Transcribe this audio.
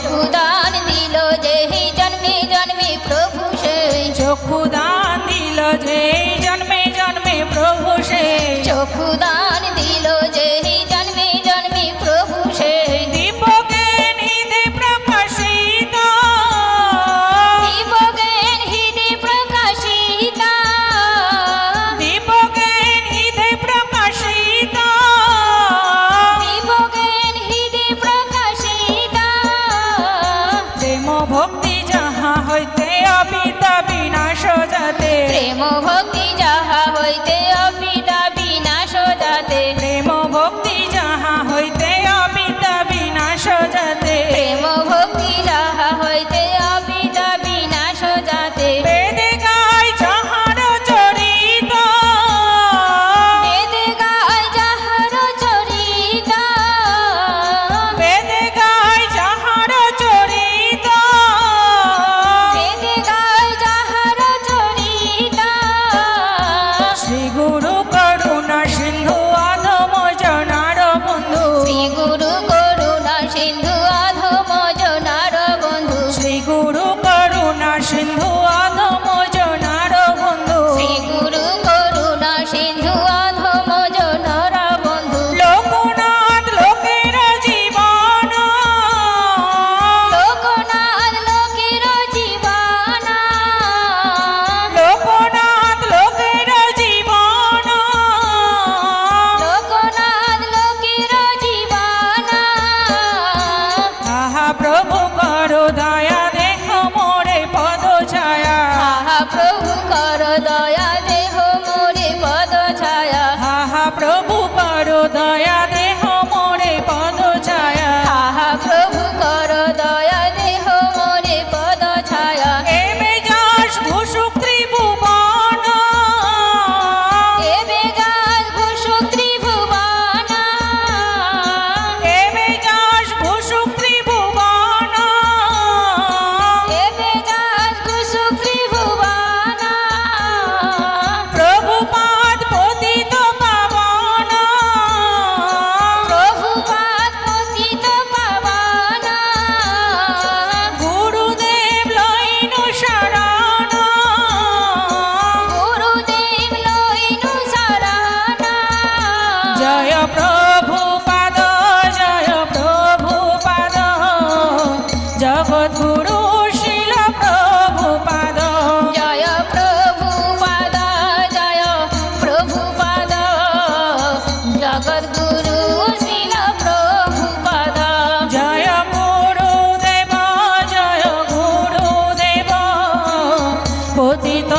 চক্ষুদান দিল যে জন্মে জন্মে প্রভু সে চক্ষুদান দিল যে জন্মে জন্মে প্রভু সে চক্ষুদান দিল যে জন্মে জন্মে প্রভু সে দীপজ্ঞান হৃদে প্রকাশিত দীপজ্ঞান হৃদে প্রকাশিত দীপজ্ঞান হৃদে প্রকাশিত দীপজ্ঞান হৃদে প্রকাশিত প্রেম ভক্তি যাহা হইতে অবিদ্যা বিনাশ যাতে প্রেম ভক্তি যাহা হইতে অবিদ্যা বিনাশ যাতে প্রেম ভক্তি যাহা হইতে অবিদ্যা বিনাশ যাতে প্রেম ভক্তি যাহা হইতে অবিদ্যা বিনাশ যাতে বেদে গায় যাহার চরিত বেদে গায় যাহার চরিত বেদে গায় যাহার চরিত বেদে গায় যাহার চরিত শ্রী গুরু করুণা সিন্ধু অধম জনার বন্ধু শ্রী গুরু করুণা সিন্ধু অধম জনার বন্ধু শ্রী গুরু করুণা সিন্ধু অধম জনার বন্ধু শ্রী গুরু করুণা সিন্ধু অধম জনার বন্ধু লোকনাথ লোকের জীবন লোকনাথ লোকের জীবন লোকনাথ লোকের জীবন লোকনাথ লোকের জীবন আহা প্রভু করো দয়া দেখ মোরে পদ ছায়া আহা প্রভু কর দয়া দেহ মোরে পদ ছায়া আহা প্রভু করো দয়া দেহ মোরে পদ ছায়া আহা প্রভু কর দয়া দেহ মোরে পদ ছায়া এবে যাস ঘুষুক ত্রিভুবন এবে গাছ ঘোষক ত্রিভুবন এবে যাস ঘুষুক ত্রিভুবন এবে গাছ ঘোষক ত্রিভুবন প্রভুপাদ পতিত পাবন প্রভুপাদ পতিত পাবন গুরুদেব লইনু শরণ গুরুদেব লইনু শরণ জয় প্রভুপাদ জয় প্রভুপাদ জগদ্গুরু শিল প্রভুপাদ জয় প্রভুপাদ জয় প্রভুপাদ জগদ্গুরু শিল প্রভুপাদ জয় গুরুদেব পতিত